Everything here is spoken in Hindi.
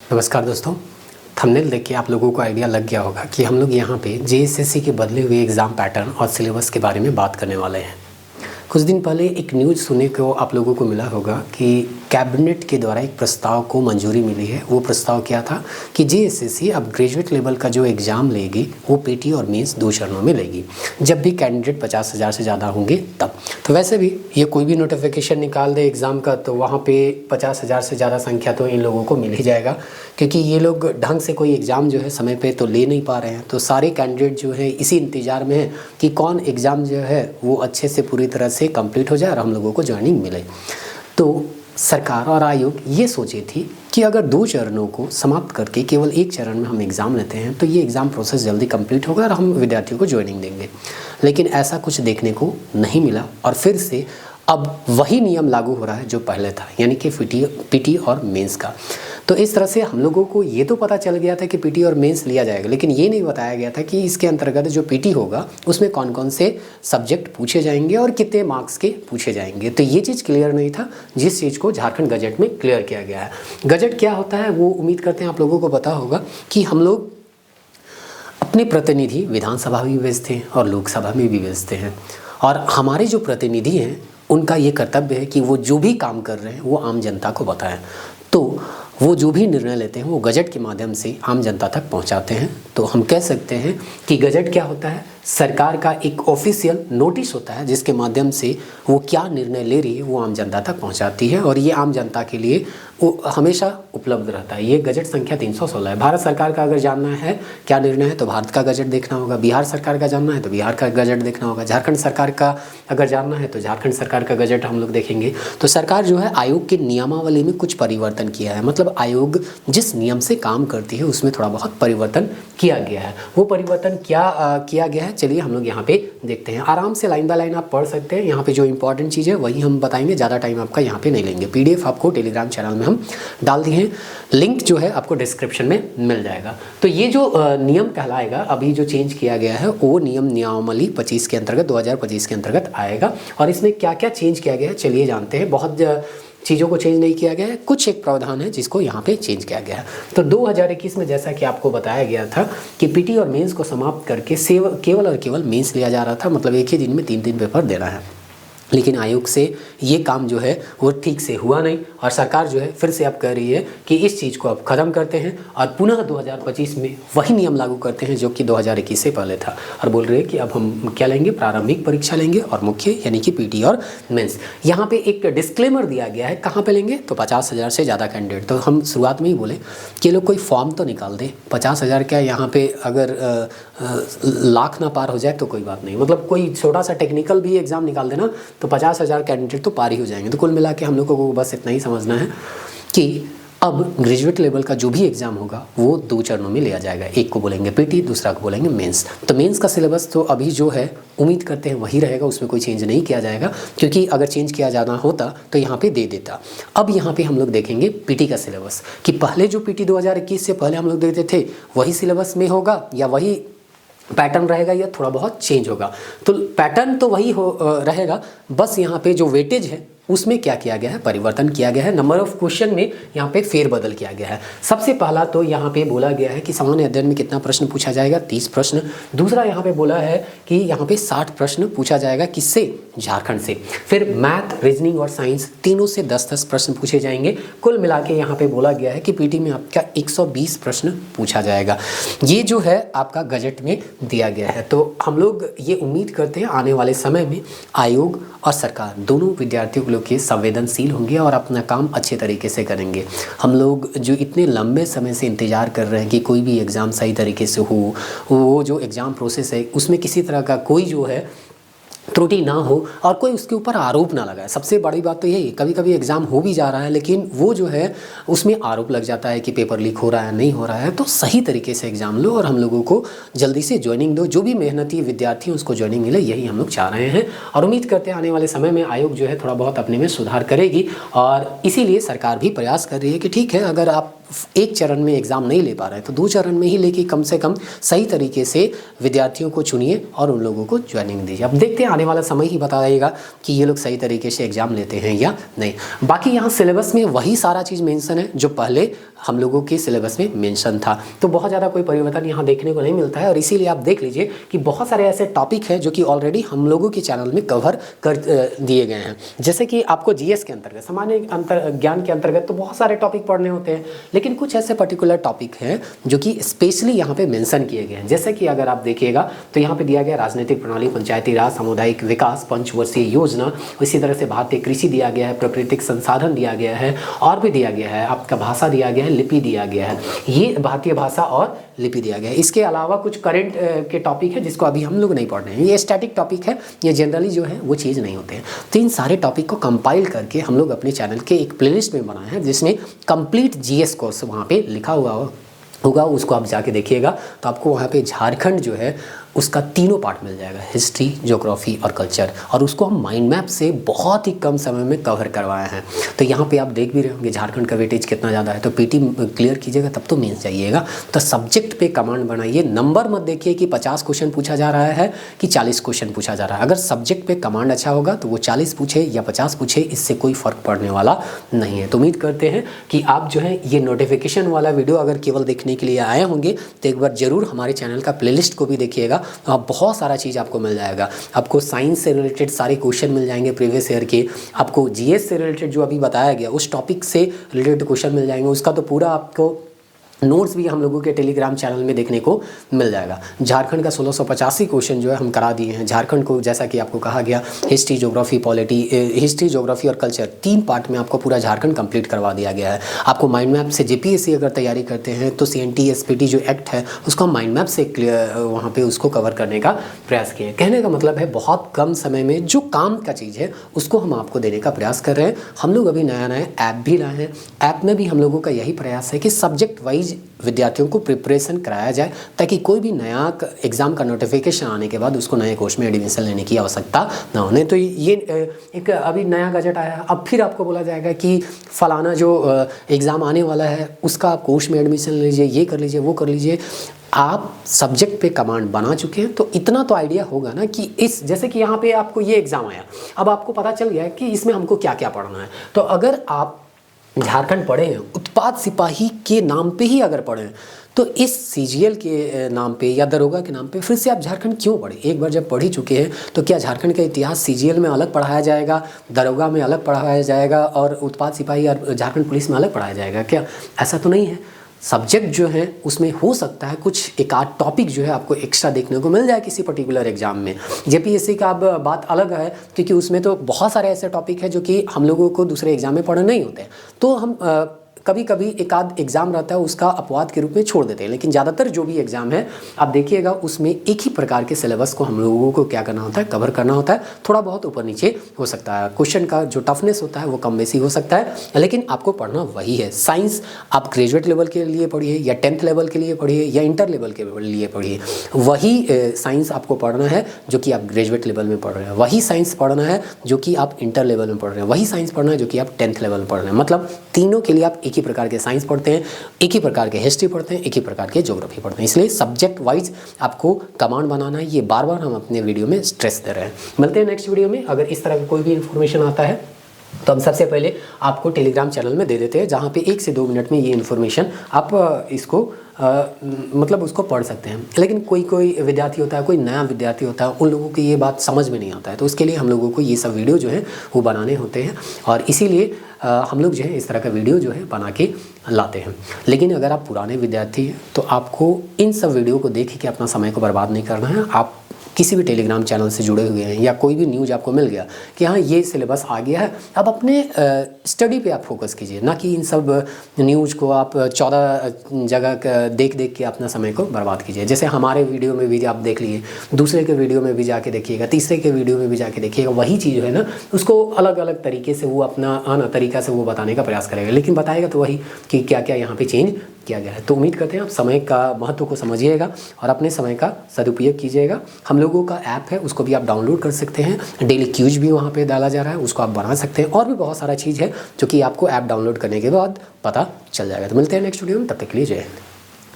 नमस्कार दोस्तों, थंबनेल देख के आप लोगों को आइडिया लग गया होगा कि हम लोग यहाँ पे जेएसएससी के बदले हुए एग्ज़ाम पैटर्न और सिलेबस के बारे में बात करने वाले हैं। कुछ दिन पहले एक न्यूज़ सुनने को आप लोगों को मिला होगा कि कैबिनेट के द्वारा एक प्रस्ताव को मंजूरी मिली है। वो प्रस्ताव क्या था कि जेएसएससी अब ग्रेजुएट लेवल का जो एग्ज़ाम लेगी वो पीटी और मेंस 2 चरणों में लेगी, जब भी कैंडिडेट 50,000 से ज़्यादा होंगे तब। तो वैसे भी ये कोई भी नोटिफिकेशन निकाल दे एग्ज़ाम का तो वहाँ पे 50,000 से ज़्यादा संख्या तो इन लोगों को मिल ही जाएगा, क्योंकि ये लोग ढंग से कोई एग्ज़ाम जो है समय पे तो ले नहीं पा रहे हैं। तो सारे कैंडिडेट जो है इसी इंतज़ार में है कि कौन एग्ज़ाम जो है वो अच्छे से पूरी तरह से कंप्लीट हो जाए और हम लोगों को ज्वाइनिंग मिले। तो सरकार और आयोग ये सोचे थी कि अगर 2 चरणों को समाप्त करके केवल एक चरण में हम एग्ज़ाम लेते हैं तो ये एग्ज़ाम प्रोसेस जल्दी कंप्लीट होगा और हम विद्यार्थियों को ज्वाइनिंग देंगे। लेकिन ऐसा कुछ देखने को नहीं मिला और फिर से अब वही नियम लागू हो रहा है जो पहले था, यानी कि पीटी और मेंस का। तो इस तरह से हम लोगों को ये तो पता चल गया था कि पीटी और मेंस लिया जाएगा, लेकिन ये नहीं बताया गया था कि इसके अंतर्गत जो पीटी होगा उसमें कौन कौन से सब्जेक्ट पूछे जाएंगे और कितने मार्क्स के पूछे जाएंगे। तो ये चीज़ क्लियर नहीं था, जिस चीज़ को झारखंड गजट में क्लियर किया गया है। गजट क्या होता है वो उम्मीद करते हैं आप लोगों को पता होगा कि हम लोग अपने प्रतिनिधि विधानसभा में भी भेजते हैं और लोकसभा में भी भेजते हैं, और हमारे जो प्रतिनिधि हैं उनका ये कर्तव्य है कि वो जो भी काम कर रहे हैं वो आम जनता को बताएं। तो वो जो भी निर्णय लेते हैं वो गजट के माध्यम से आम जनता तक पहुंचाते हैं। तो हम कह सकते हैं कि गजट क्या होता है, सरकार का एक ऑफिशियल नोटिस होता है जिसके माध्यम से वो क्या निर्णय ले रही है वो आम जनता तक पहुंचाती है, और ये आम जनता के लिए वो हमेशा उपलब्ध रहता है। ये गजट संख्या 316 है। भारत सरकार का अगर जानना है क्या निर्णय है तो भारत का गजट देखना होगा, बिहार सरकार का जानना है तो बिहार का गजट देखना होगा, झारखंड सरकार का अगर जानना है तो झारखंड सरकार का गजट हम लोग देखेंगे। तो सरकार जो है आयोग के नियमावली में कुछ परिवर्तन किया है, मतलब आयोग जिस नियम से काम करती है उसमें थोड़ा बहुत परिवर्तन किया गया है। वो परिवर्तन क्या किया गया है, चलिए हम लोग यहाँ पे देखते हैं। आराम से लाइन बाय लाइन आप पढ़ सकते हैं। यहाँ पे जो इंपॉर्टेंट चीज़ है वही हम बताएंगे, ज़्यादा टाइम आपका यहाँ पे नहीं लेंगे। पीडीएफ आपको टेलीग्राम चैनल में हम डाल दिए हैं, लिंक जो है आपको डिस्क्रिप्शन में मिल जाएगा। तो ये जो नियम कहलाएगा अभी जो चेंज किया गया है वो नियम नियमावली 25 के अंतर्गत 2025 के अंतर्गत आएगा। और इसमें क्या क्या चेंज किया गया है चलिए जानते हैं। बहुत चीज़ों को चेंज नहीं किया गया है, कुछ एक प्रावधान है जिसको यहाँ पे चेंज किया गया है। तो 2021 में जैसा कि आपको बताया गया था कि पीटी और मेंस को समाप्त करके केवल और केवल मेंस लिया जा रहा था, मतलब एक ही दिन में 3 पेपर देना है। लेकिन आयोग से ये काम जो है वो ठीक से हुआ नहीं, और सरकार जो है फिर से अब कह रही है कि इस चीज़ को अब ख़त्म करते हैं और पुनः 2025 में वही नियम लागू करते हैं जो कि 2021 से पहले था, और बोल रहे हैं कि अब हम क्या लेंगे, प्रारंभिक परीक्षा लेंगे और मुख्य यानी कि पीटी और मेंस। यहाँ पे एक डिस्क्लेमर दिया गया है, कहाँ पे लेंगे तो 50,000 से ज़्यादा कैंडिडेट। तो हम शुरुआत में ही बोले कि लोग कोई फॉर्म तो निकाल दे, 50,000 क्या यहाँ पे अगर लाख ना पार हो जाए तो कोई बात नहीं, मतलब कोई छोटा सा टेक्निकल भी एग्ज़ाम निकाल देना तो 50,000 कैंडिडेट तो पार ही हो जाएंगे। तो कुल मिला के हम लोगों को बस इतना ही समझना है कि अब ग्रेजुएट लेवल का जो भी एग्ज़ाम होगा वो 2 चरणों में लिया जाएगा। एक को बोलेंगे पीटी, दूसरा को बोलेंगे मेंस। तो मेंस का सिलेबस तो अभी जो है उम्मीद करते हैं वही रहेगा, उसमें कोई चेंज नहीं किया जाएगा, क्योंकि अगर चेंज किया जाना होता तो यहाँ पे दे देता। अब यहाँ पे हम लोग देखेंगे पीटी का सिलेबस कि पहले जो पीटी 2021 से पहले हम लोग देखते थे वही सिलेबस में होगा या वही पैटर्न रहेगा या थोड़ा बहुत चेंज होगा। तो पैटर्न तो वही रहेगा, बस यहाँ पे जो वेटेज है उसमें क्या किया गया है, परिवर्तन किया गया है। नंबर ऑफ क्वेश्चन में यहाँ पे फेरबदल किया गया है। सबसे पहला तो यहाँ पे बोला गया है कि सामान्य अध्ययन में कितना प्रश्न पूछा जाएगा, 30 प्रश्न। दूसरा यहाँ पे बोला है कि यहाँ पे 60 प्रश्न पूछा जाएगा, किससे, झारखंड से। फिर मैथ, रीजनिंग और साइंस तीनों से 10-10 प्रश्न पूछे जाएंगे। कुल मिला के यहाँ पे बोला गया है कि पीटी में आपका 120 प्रश्न पूछा जाएगा। ये जो है आपका गजट में दिया गया है। तो हम लोग ये उम्मीद करते हैं आने वाले समय में आयोग और सरकार दोनों विद्यार्थियों के संवेदनशील होंगे और अपना काम अच्छे तरीके से करेंगे। हम लोग जो इतने लंबे समय से इंतज़ार कर रहे हैं कि कोई भी एग्ज़ाम सही तरीके से हो, वो जो एग्ज़ाम प्रोसेस है उसमें किसी तरह का कोई जो है त्रुटि ना हो और कोई उसके ऊपर आरोप ना लगाए। सबसे बड़ी बात तो यही है, कभी कभी एग्ज़ाम हो भी जा रहा है लेकिन वो जो है उसमें आरोप लग जाता है कि पेपर लीक हो रहा है, नहीं हो रहा है। तो सही तरीके से एग्ज़ाम लो और हम लोगों को जल्दी से ज्वाइनिंग दो। जो भी मेहनती विद्यार्थी हैं उसको ज्वाइनिंग मिले, यही हम लोग चाह रहे हैं। और उम्मीद करते हैं आने वाले समय में आयोग जो है थोड़ा बहुत अपने में सुधार करेगी, और इसीलिए सरकार भी प्रयास कर रही है कि ठीक है, अगर आप एक चरण में एग्ज़ाम नहीं ले पा रहे हैं तो 2 चरण में ही लेके कम से कम सही तरीके से विद्यार्थियों को चुनिए और उन लोगों को ज्वाइनिंग दीजिए। अब देखते हैं, आने वाला समय ही बताएगा कि ये लोग सही तरीके से एग्ज़ाम लेते हैं या नहीं। बाकी यहाँ सिलेबस में वही सारा चीज़ मेंशन है जो पहले हम लोगों के सिलेबस में मेंशन था, तो बहुत ज़्यादा कोई परिवर्तन यहाँ देखने को नहीं मिलता है। और इसीलिए आप देख लीजिए कि बहुत सारे ऐसे टॉपिक हैं जो कि ऑलरेडी हम लोगों के चैनल में कवर कर दिए गए हैं। जैसे कि आपको जीएस के अंतर्गत, सामान्य ज्ञान के अंतर्गत तो बहुत सारे टॉपिक पढ़ने होते हैं, लेकिन कुछ ऐसे पर्टिकुलर टॉपिक हैं जो कि स्पेशली यहाँ पे मेंशन किए गए हैं। जैसे कि अगर आप देखिएगा तो यहाँ पे दिया गया राजनीतिक प्रणाली, पंचायती राज, सामुदायिक विकास, पंचवर्षीय योजना, इसी तरह से भारतीय कृषि दिया गया है, प्राकृतिक संसाधन दिया गया है, और भी दिया गया है आपका भाषा दिया गया है, लिपि दिया गया है, ये भारतीय भाषा और लिपि दिया गया है। इसके अलावा कुछ करंट के टॉपिक है जिसको अभी हम लोग नहीं पढ़ रहे हैं, ये स्टैटिक टॉपिक है, ये जनरली जो है वो चीज़ नहीं होते हैं। तो इन सारे टॉपिक को कंपाइल करके हम लोग अपने चैनल के एक प्लेलिस्ट में बनाए हैं जिसमें कंप्लीट जीएस कोर्स वहाँ पे लिखा हुआ होगा, उसको आप जाके देखिएगा तो आपको वहाँ पे झारखंड जो है उसका तीनों पार्ट मिल जाएगा, हिस्ट्री, ज्योग्राफी और कल्चर, और उसको हम माइंड मैप से बहुत ही कम समय में कवर करवाए हैं। तो यहाँ पे आप देख भी रहे होंगे झारखंड का वेटेज कितना ज़्यादा है, तो पीटी क्लियर कीजिएगा तब तो मेंस जाइएगा। तो सब्जेक्ट पे कमांड बनाइए, नंबर मत देखिए कि 50 क्वेश्चन पूछा जा रहा है कि 40 क्वेश्चन पूछा जा रहा है। अगर सब्जेक्ट पे कमांड अच्छा होगा तो वो 40 पूछे या 50 पूछे, इससे कोई फ़र्क पड़ने वाला नहीं है। तो उम्मीद करते हैं कि आप जो है ये नोटिफिकेशन वाला वीडियो अगर केवल देखने के लिए आए होंगे तो एक बार ज़रूर हमारे चैनल का प्लेलिस्ट को भी देखिएगा, आप बहुत सारा चीज़ आपको मिल जाएगा। आपको साइंस से रिलेटेड सारे क्वेश्चन मिल जाएंगे प्रीवियस ईयर के, आपको जीएस से रिलेटेड जो अभी बताया गया उस टॉपिक से रिलेटेड क्वेश्चन मिल जाएंगे, उसका तो पूरा आपको नोट्स भी हम लोगों के टेलीग्राम चैनल में देखने को मिल जाएगा। झारखंड का 1685 क्वेश्चन जो है हम करा दिए हैं। झारखंड को जैसा कि आपको कहा गया हिस्ट्री, ज्योग्राफी, हिस्ट्री, ज्योग्राफी और कल्चर 3 पार्ट में आपको पूरा झारखंड कंप्लीट करवा दिया गया है। आपको माइंड मैप से जेपीएससी अगर तैयारी करते हैं तो सीएनटी एसपीटी जो एक्ट है उसको हम माइंड मैप से वहाँ पर उसको कवर करने का प्रयास किए। कहने का मतलब है बहुत कम समय में जो काम का चीज़ है उसको हम आपको देने का प्रयास कर रहे हैं। हम लोग अभी नया ऐप भी लाए हैं, ऐप में भी हम लोगों का यही प्रयास है कि सब्जेक्ट वाइज विद्यार्थियों को प्रिपरेशन कराया जाए ताकि कोई भी नया एग्ज़ाम का नोटिफिकेशन आने के बाद उसको नए कोर्स में एडमिशन लेने की आवश्यकता ना होने। तो ये एक अभी नया गजट आया है, अब फिर आपको बोला जाएगा कि फलाना जो एग्ज़ाम आने वाला है उसका आप कोर्स में एडमिशन लीजिए, ये कर लीजिए, वो कर लीजिए। आप सब्जेक्ट पे कमांड बना चुके हैं तो इतना तो आइडिया होगा ना कि इस जैसे कि यहाँ पे आपको ये एग्ज़ाम आया, अब आपको पता चल गया है कि इसमें हमको क्या क्या पढ़ना है। तो अगर आप झारखंड पढ़े हैं, उत्पाद सिपाही के नाम पे ही अगर पढ़े हैं तो इस सीजीएल के नाम पे या दरोगा के नाम पे फिर से आप झारखंड क्यों पढ़े? एक बार जब पढ़ ही चुके हैं तो क्या झारखंड का इतिहास सीजीएल में अलग पढ़ाया जाएगा, दरोगा में अलग पढ़ाया जाएगा और उत्पाद सिपाही और झारखंड पुलिस में अलग पढ़ाया जाएगा? क्या ऐसा तो नहीं है। सब्जेक्ट जो है उसमें हो सकता है कुछ एक आध टॉपिक जो है आपको एक्स्ट्रा देखने को मिल जाए किसी पर्टिकुलर एग्जाम में। जेपीएससी का अब बात अलग है क्योंकि उसमें तो बहुत सारे ऐसे टॉपिक है जो कि हम लोगों को दूसरे एग्जाम में पढ़ने नहीं होते, तो हम कभी कभी एक आध एग्ज़ाम रहता है उसका अपवाद के रूप में छोड़ देते हैं, लेकिन ज़्यादातर जो भी एग्ज़ाम है आप देखिएगा उसमें एक ही प्रकार के सिलेबस को हम लोगों को क्या करना होता है, कवर करना होता है। थोड़ा बहुत ऊपर नीचे हो सकता है, क्वेश्चन का जो टफनेस होता है वो कम बेसी हो सकता है, लेकिन आपको पढ़ना वही है। साइंस आप ग्रेजुएट लेवल के लिए पढ़िए या 10th लेवल के लिए पढ़िए या इंटर लेवल के लिए पढ़िए, वही साइंस आपको पढ़ना है जो कि आप ग्रेजुएट लेवल में पढ़ रहे हैं, वही साइंस पढ़ना है जो कि आप इंटर लेवल में पढ़ रहे हैं, वही साइंस पढ़ना है जो कि आप 10th लेवल में पढ़ रहे हैं। मतलब तीनों के लिए आप एक ही प्रकार के साइंस पढ़ते हैं, एक ही प्रकार के हिस्ट्री पढ़ते हैं, एक ही प्रकार के ज्योग्राफी पढ़ते हैं। इसलिए सब्जेक्ट वाइज आपको कमांड बनाना है, ये बार बार हम अपने वीडियो में स्ट्रेस दे रहे हैं। मिलते हैं नेक्स्ट वीडियो में। अगर इस तरह का कोई भी इन्फॉर्मेशन आता है तो हम सबसे पहले आपको टेलीग्राम चैनल में दे देते हैं, जहाँ पे 1 से 2 मिनट में ये इन्फॉर्मेशन आप इसको मतलब उसको पढ़ सकते हैं। लेकिन कोई विद्यार्थी होता है, कोई नया विद्यार्थी होता है, उन लोगों की ये बात समझ में नहीं आता है, तो उसके लिए हम लोगों को ये सब वीडियो जो है वो बनाने होते हैं और इसीलिए हम लोग जो है इस तरह का वीडियो जो है बना के लाते हैं। लेकिन अगर आप पुराने विद्यार्थी हैं तो आपको इन सब वीडियो को देख के अपना समय को बर्बाद नहीं करना है। आप किसी भी टेलीग्राम चैनल से जुड़े हुए हैं या कोई भी न्यूज़ आपको मिल गया कि हाँ ये सिलेबस आ गया है, अब अपने स्टडी पे आप फोकस कीजिए, ना कि इन सब न्यूज़ को आप 14 जगह देख के अपना समय को बर्बाद कीजिए। जैसे हमारे वीडियो में भी आप देख लीजिए, दूसरे के वीडियो में भी जाके देखिएगा, तीसरे के वीडियो में भी जाके देखिएगा, वही चीज़ है ना, उसको अलग अलग तरीके से वो अपना तरीके तरीक़ा से वो बताने का प्रयास करेगा, लेकिन बताएगा तो वही कि क्या क्या यहाँ पे चेंज किया गया है। तो उम्मीद करते हैं आप समय का महत्व को समझिएगा और अपने समय का सदुपयोग कीजिएगा। हम लोगों का ऐप है, उसको भी आप डाउनलोड कर सकते हैं, डेली क्यूज भी वहाँ पे डाला जा रहा है, उसको आप बना सकते हैं, और भी बहुत सारा चीज़ है जो कि आपको ऐप डाउनलोड करने के बाद पता चल जाएगा। तो मिलते हैं नेक्स्ट वीडियो में, तब तक के लिए जय हिंद।